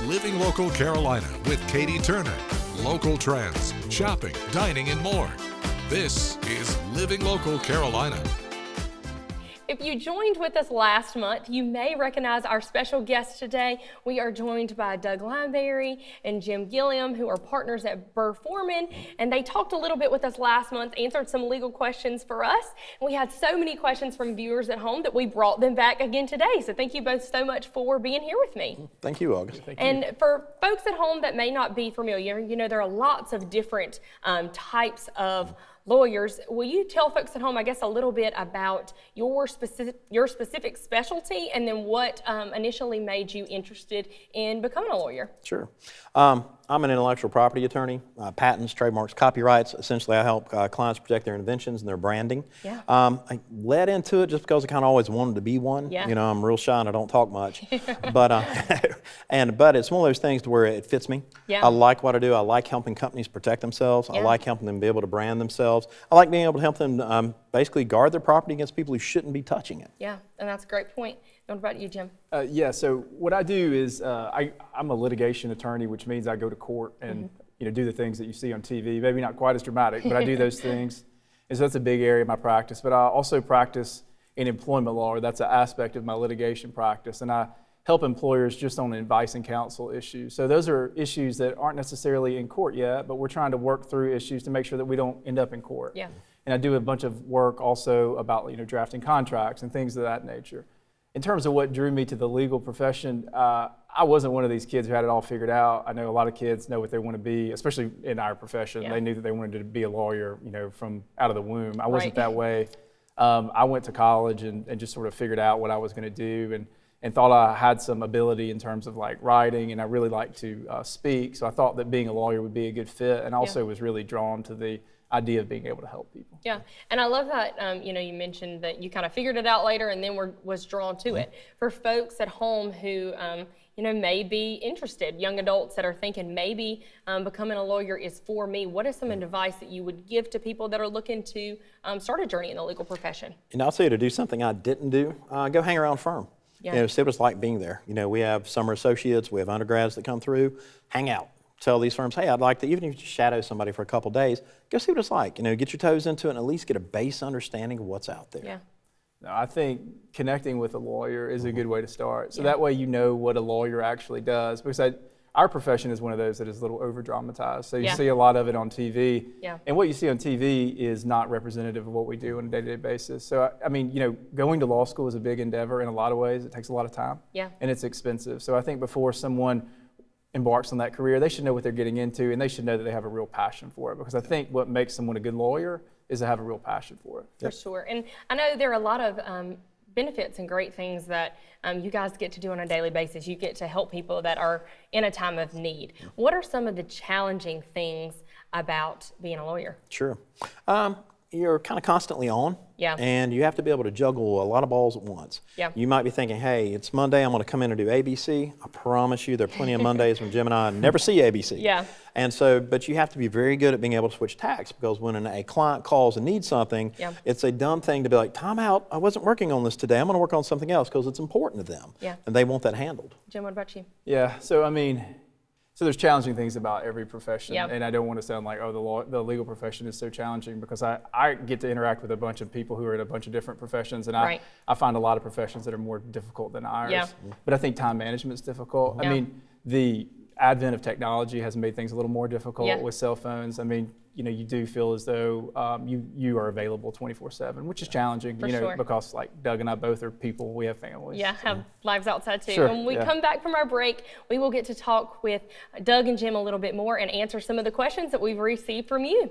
Living Local Carolina with Katie Turner. Local trends, shopping, dining, and more. This is Living Local Carolina. If you joined with us last month, you may recognize our special guest today. We are joined by Doug Lineberry and Jim Gilliam, who are partners at Burr Foreman, and they talked a little bit with us last month, answered some legal questions for us, and we had so many questions from viewers at home that we brought them back again today. So thank you both so much for being here with me. Thank you, August. Thank you. And for folks at home that may not be familiar, you know, there are lots of different types of lawyers. Will you tell folks at home, I guess, a little bit about your specific specialty and then what initially made you interested in becoming a lawyer? Sure. I'm an intellectual property attorney, patents, trademarks, copyrights. Essentially, I help clients protect their inventions and their branding. Yeah. I led into it just because I kind of always wanted to be one. Yeah. You know, I'm real shy and I don't talk much. but it's one of those things to where it fits me. Yeah. I like what I do. I like helping companies protect themselves. Yeah. I like helping them be able to brand themselves. I like being able to help them basically guard their property against people who shouldn't be touching it. Yeah, and that's a great point. What about you, Jim? Yeah, so what I do is I'm a litigation attorney, which means I go to court and do the things that you see on TV. Maybe not quite as dramatic, but I do those things. And so that's a big area of my practice. But I also practice in employment law, or that's an aspect of my litigation practice. And I help employers just on advice and counsel issues. So those are issues that aren't necessarily in court yet, but we're trying to work through issues to make sure that we don't end up in court. Yeah. And I do a bunch of work also about drafting contracts and things of that nature. In terms of what drew me to the legal profession, I wasn't one of these kids who had it all figured out. I know a lot of kids know what they want to be, especially in our profession. Yeah. They knew that they wanted to be a lawyer, from out of the womb. I wasn't Right. that way. I went to college and just sort of figured out what I was going to do and thought I had some ability in terms of like writing, and I really like to speak. So I thought that being a lawyer would be a good fit, and also was really drawn to the idea of being able to help people. Yeah, and I love that, you mentioned that you kind of figured it out later and then was drawn to it. For folks at home who, may be interested, young adults that are thinking maybe becoming a lawyer is for me, what is some advice that you would give to people that are looking to start a journey in the legal profession? And I'll tell you to do something I didn't do, go hang around a firm. Yeah. See what it's like being there. We have summer associates, we have undergrads that come through, hang out. Tell these firms, hey, I'd like to, even if you just shadow somebody for a couple of days, go see what it's like. Get your toes into it and at least get a base understanding of what's out there. Yeah. No, I think connecting with a lawyer is a good way to start. So that way you know what a lawyer actually does. Because our profession is one of those that is a little over-dramatized. So you see a lot of it on TV. Yeah. And what you see on TV is not representative of what we do on a day-to-day basis. So, going to law school is a big endeavor in a lot of ways. It takes a lot of time. Yeah. And it's expensive. So I think before someone embarks on that career, they should know what they're getting into, and they should know that they have a real passion for it, because I think what makes someone a good lawyer is to have a real passion for it. For sure. And I know there are a lot of benefits and great things that you guys get to do on a daily basis. You get to help people that are in a time of need. What are some of the challenging things about being a lawyer? Sure. You're kind of constantly on. Yeah. And you have to be able to juggle a lot of balls at once. Yeah. You might be thinking, hey, it's Monday, I'm going to come in and do ABC. I promise you there are plenty of Mondays when Jim and I never see ABC. Yeah. And so, but you have to be very good at being able to switch tacks, because when a client calls and needs something, it's a dumb thing to be like, time out, I wasn't working on this today, I'm going to work on something else, because it's important to them. Yeah. And they want that handled. Jim, what about you? Yeah, so there's challenging things about every profession, Yep. and I don't want to sound like, the legal profession is so challenging, because I get to interact with a bunch of people who are in a bunch of different professions, and Right. I find a lot of professions that are more difficult than ours. Yeah. But I think time management is difficult. Yeah. The advent of technology has made things a little more difficult Yeah. with cell phones. You do feel as though you are available 24/7, which is challenging, For sure. because like Doug and I both are people, we have families. Yeah, have lives outside too. Sure, When we yeah. come back from our break, we will get to talk with Doug and Jim a little bit more and answer some of the questions that we've received from you.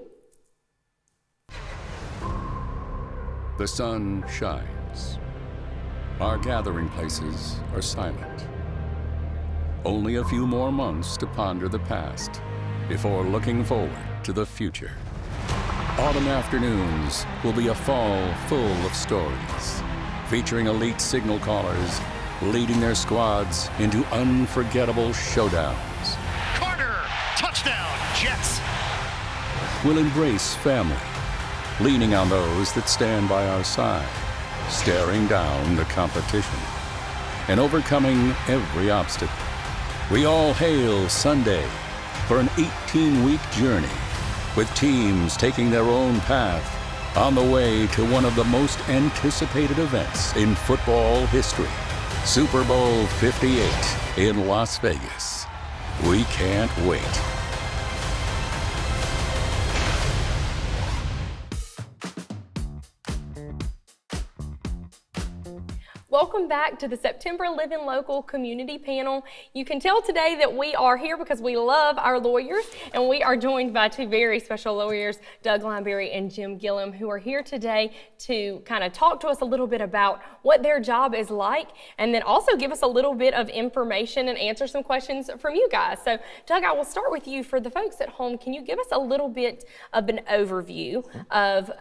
The sun shines. Our gathering places are silent. Only a few more months to ponder the past before looking forward to the future. Autumn afternoons will be a fall full of stories, featuring elite signal callers leading their squads into unforgettable showdowns. Carter, touchdown, Jets. We'll embrace family, leaning on those that stand by our side, staring down the competition, and overcoming every obstacle. We all hail Sunday for an 18-week journey with teams taking their own path on the way to one of the most anticipated events in football history, Super Bowl 58 in Las Vegas. We can't wait. Welcome back to the September Living Local Community Panel. You can tell today that we are here because we love our lawyers, and we are joined by two very special lawyers, Doug Lineberry and Jim Gilliam, who are here today to kind of talk to us a little bit about what their job is like, and then also give us a little bit of information and answer some questions from you guys. So, Doug, I will start with you. For the folks at home, can you give us a little bit of an overview of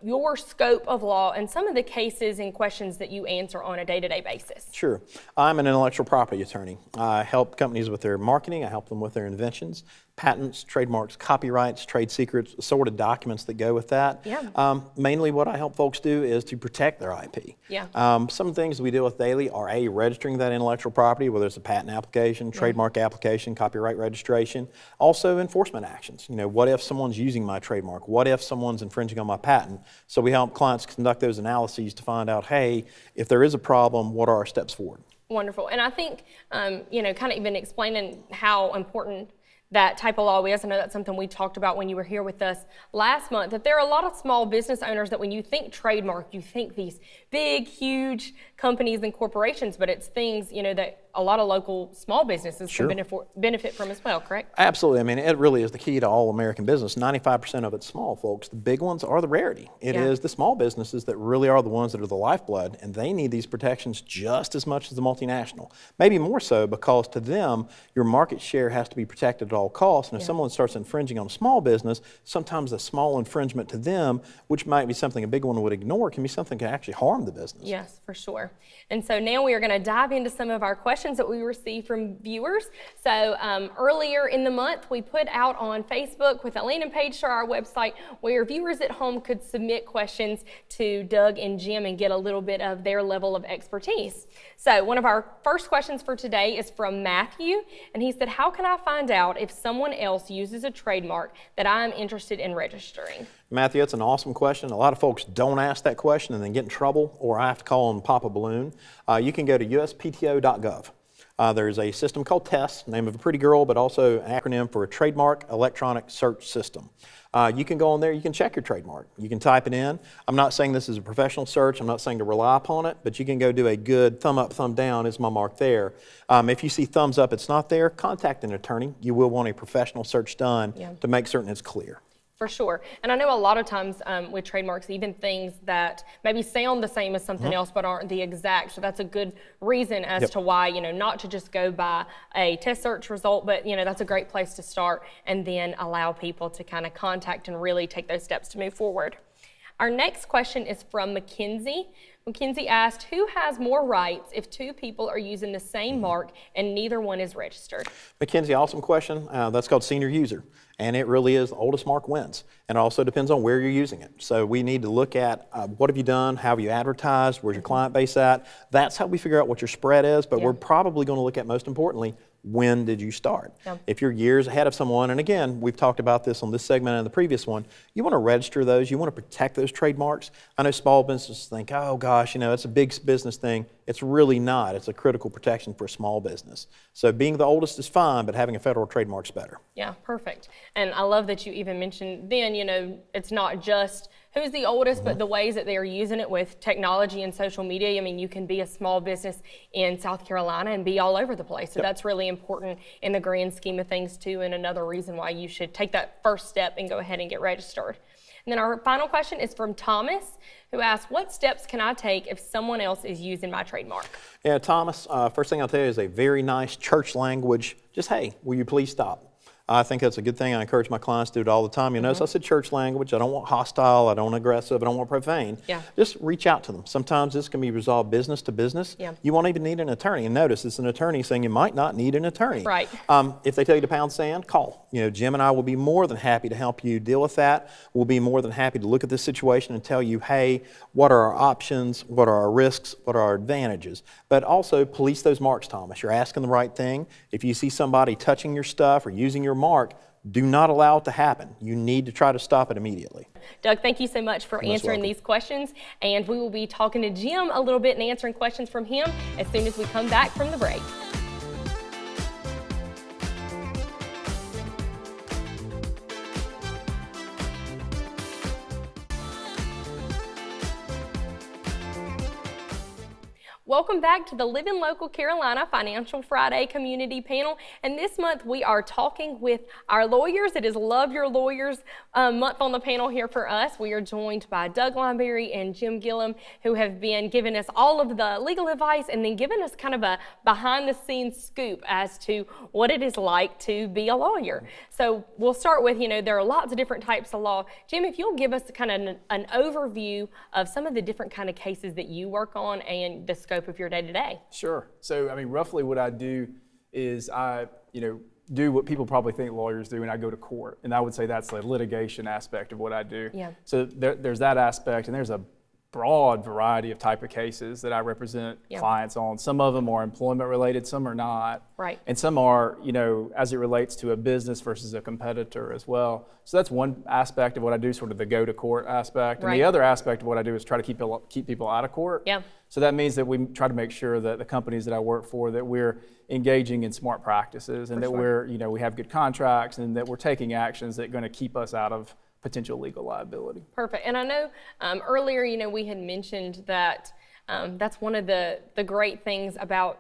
your scope of law and some of the cases and questions that you answer on a day-to-day basis? Sure. I'm an intellectual property attorney. I help companies with their marketing. I help them with their inventions, patents, trademarks, copyrights, trade secrets, assorted documents that go with that. Yeah. Mainly what I help folks do is to protect their IP. Yeah. Some things we deal with daily are registering that intellectual property, whether it's a patent application, trademark application, copyright registration. Also enforcement actions. You know, what if someone's using my trademark? What if someone's infringing on my patent? So we help clients conduct those analyses to find out, hey, if there is a problem, what are our steps forward? Wonderful. And I think, you know, kind of even explaining how important that type of law is. I know that's something we talked about when you were here with us last month, that there are a lot of small business owners that when you think trademark, you think these big, huge companies and corporations, but it's things, you know, that a lot of local small businesses can benefit from as well, correct? Absolutely. I mean, it really is the key to all American business. 95% of it's small, folks. The big ones are the rarity. It is the small businesses that really are the ones that are the lifeblood, and they need these protections just as much as the multinational. Maybe more so, because to them, your market share has to be protected at all costs. And if someone starts infringing on a small business, sometimes a small infringement to them, which might be something a big one would ignore, can be something that can actually harm the business. Yes, for sure. And so now we are going to dive into some of our questions that we received from viewers. So earlier in the month, we put out on Facebook with a landing page to our website where viewers at home could submit questions to Doug and Jim and get a little bit of their level of expertise. So one of our first questions for today is from Matthew, and he said, how can I find out if someone else uses a trademark that I'm interested in registering? Matthew, that's an awesome question. A lot of folks don't ask that question and then get in trouble, or I have to call and pop a balloon. You can go to uspto.gov. There's a system called TESS, name of a pretty girl, but also an acronym for a Trademark Electronic Search System. You can go on there, you can check your trademark. You can type it in. I'm not saying this is a professional search, I'm not saying to rely upon it, but you can go do a good thumb up, thumb down, is my mark there. If you see thumbs up, it's not there, contact an attorney. You will want a professional search done to make certain it's clear. For sure. And I know a lot of times with trademarks, even things that maybe sound the same as something else but aren't the exact. So that's a good reason as to why, you know, not to just go by a test search result, but, you know, that's a great place to start and then allow people to kind of contact and really take those steps to move forward. Our next question is from Mackenzie. Mackenzie asked, who has more rights if two people are using the same mark and neither one is registered? Mackenzie, awesome question. That's called senior user. And it really is the oldest mark wins. And it also depends on where you're using it. So we need to look at what have you done, how have you advertised, where's your client base at. That's how we figure out what your spread is, but we're probably going to look at, most importantly, when did you start? If you're years ahead of someone, and again, we've talked about this on this segment and the previous one, you want to register those, you want to protect those trademarks. I know small businesses think, oh gosh, you know, it's a big business thing. It's really not. It's a critical protection for a small business. So being the oldest is fine, but having a federal trademark's better. Yeah, perfect. And I love that you even mentioned then, you know, it's not just who's the oldest, but the ways that they are using it with technology and social media. I mean, you can be a small business in South Carolina and be all over the place. So that's really important in the grand scheme of things too, and another reason why you should take that first step and go ahead and get registered. And then our final question is from Thomas, who asked, what steps can I take if someone else is using my trademark? Yeah, Thomas, first thing I'll tell you is a very nice church language. Just, hey, will you please stop? I think that's a good thing. I encourage my clients to do it all the time. You notice I said church language. I don't want hostile. I don't want aggressive. I don't want profane. Yeah. Just reach out to them. Sometimes this can be resolved business to business. Yeah. You won't even need an attorney. And notice it's an attorney saying you might not need an attorney. Right. If they tell you to pound sand, call. Jim and I will be more than happy to help you deal with that. We'll be more than happy to look at this situation and tell you, hey, what are our options? What are our risks? What are our advantages? But also police those marks, Thomas. You're asking the right thing. If you see somebody touching your stuff or using your mark, do not allow it to happen. You need to try to stop it immediately. Doug, thank you so much for answering these questions. And we will be talking to Jim a little bit and answering questions from him as soon as we come back from the break. Welcome back to the Living Local Carolina Financial Friday Community Panel. And this month we are talking with our lawyers. It is Love Your Lawyers month on the panel here for us. We are joined by Doug Lineberry and Jim Gilliam, who have been giving us all of the legal advice and then giving us kind of a behind the scenes scoop as to what it is like to be a lawyer. So we'll start with, there are lots of different types of law. Jim, if you'll give us kind of an overview of some of the different kind of cases that you work on and the scope of your day-to-day. Sure. So, roughly what I do is I, do what people probably think lawyers do, and I go to court. And I would say that's the litigation aspect of what I do. Yeah. So there's that aspect, and there's a broad variety of type of cases that I represent clients on. Some of them are employment related, some are not. Right. And some are, as it relates to a business versus a competitor as well. So that's one aspect of what I do, sort of the go to court aspect. And Right. the other aspect of what I do is try to keep people out of court. Yeah. So that means that we try to make sure that the companies that I work for, that we're engaging in smart practices and that we're, we have good contracts and that we're taking actions that are going to keep us out of potential legal liability. Perfect. And I know earlier, we had mentioned that that's one of the great things about,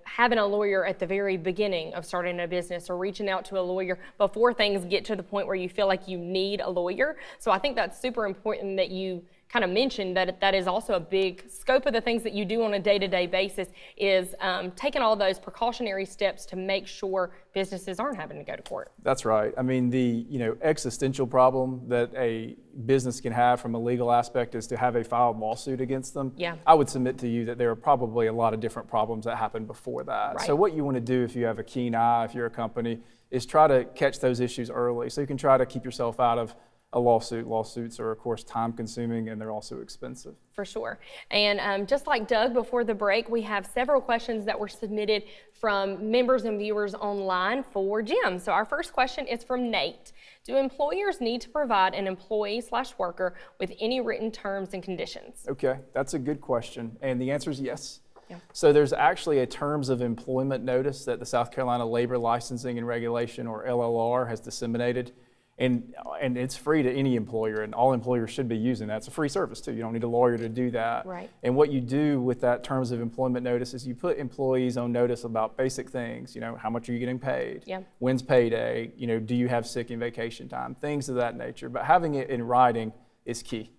having a lawyer at the very beginning of starting a business or reaching out to a lawyer before things get to the point where you feel like you need a lawyer. So I think that's super important that you kind of mentioned that is also a big scope of the things that you do on a day-to-day basis is taking all those precautionary steps to make sure businesses aren't having to go to court. That's right. The existential problem that a business can have from a legal aspect is to have a filed lawsuit against them. Yeah. I would submit to you that there are probably a lot of different problems that happen before that. Right. So what you want to do if you have a keen eye, if you're a company, is try to catch those issues early. So you can try to keep yourself out of a lawsuit. Lawsuits are, of course, time-consuming, and they're also expensive. For sure. And just like Doug, before the break, we have several questions that were submitted from members and viewers online for Jim. So our first question is from Nate. Do employers need to provide an employee/worker with any written terms and conditions? Okay, that's a good question, and the answer is yes. Yeah. So there's actually a terms of employment notice that the South Carolina Labor Licensing and Regulation, or LLR, has disseminated. And it's free to any employer, and all employers should be using that. It's a free service too. You don't need a lawyer to do that. Right. And what you do with that terms of employment notice is you put employees on notice about basic things. How much are you getting paid? Yeah. When's payday? Do you have sick and vacation time? Things of that nature. But having it in writing is key.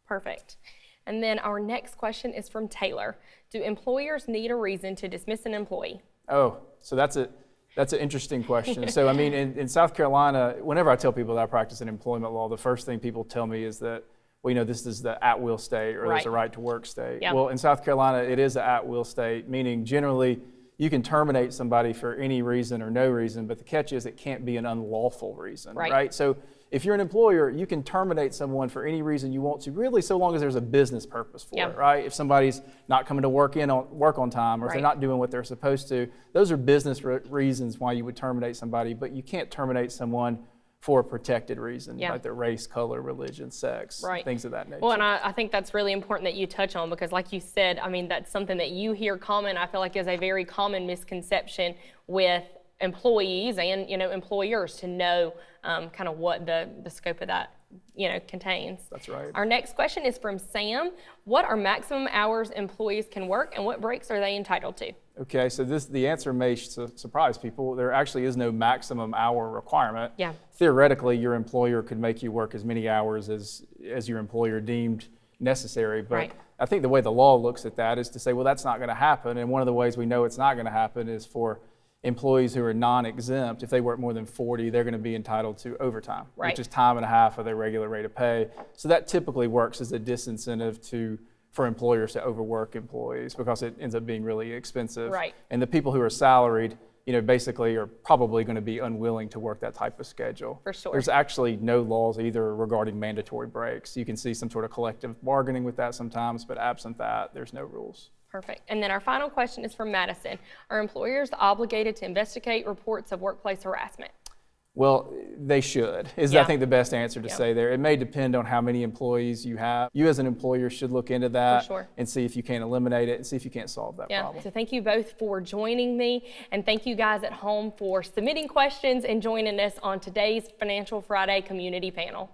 Perfect. And then our next question is from Taylor. Do employers need a reason to dismiss an employee? Oh, so that's an interesting question. So, in South Carolina, whenever I tell people that I practice in employment law, the first thing people tell me is that, this is the at-will state, or there's a right-to-work state. Yeah. Well, in South Carolina, it is an at-will state, meaning generally you can terminate somebody for any reason or no reason, but the catch is it can't be an unlawful reason, right? So if you're an employer, you can terminate someone for any reason you want to, really, so long as there's a business purpose for it, right? If somebody's not coming to work on time, or if they're not doing what they're supposed to, those are business reasons why you would terminate somebody, but you can't terminate someone for a protected reason, like their race, color, religion, sex, things of that nature. Well, and I think that's really important that you touch on, because like you said, that's something that you hear common, I feel like is a very common misconception with employees and employers, to know kind of what the scope of that contains. That's right. Our next question is from Sam. What are maximum hours employees can work, and what breaks are they entitled to? Okay, so the answer may surprise people. There actually is no maximum hour requirement. Yeah. Theoretically, your employer could make you work as many hours as your employer deemed necessary, but I think the way the law looks at that is to say, well, that's not going to happen, and one of the ways we know it's not going to happen is for employees who are non-exempt, if they work more than 40, they're going to be entitled to overtime, Right. which is time and a half of their regular rate of pay. So that typically works as a disincentive for employers to overwork employees because it ends up being really expensive. Right. And the people who are salaried, basically are probably going to be unwilling to work that type of schedule. For sure. There's actually no laws either regarding mandatory breaks. You can see some sort of collective bargaining with that sometimes, but absent that, there's no rules. Perfect. And then our final question is from Madison. Are employers obligated to investigate reports of workplace harassment? Well, they should, is Yeah. I think the best answer to Yeah. say there. It may depend on how many employees you have. You as an employer should look into that sure. and see if you can eliminate it and see if you can't solve that Yeah. problem. So thank you both for joining me. And thank you guys at home for submitting questions and joining us on today's Financial Friday Community Panel.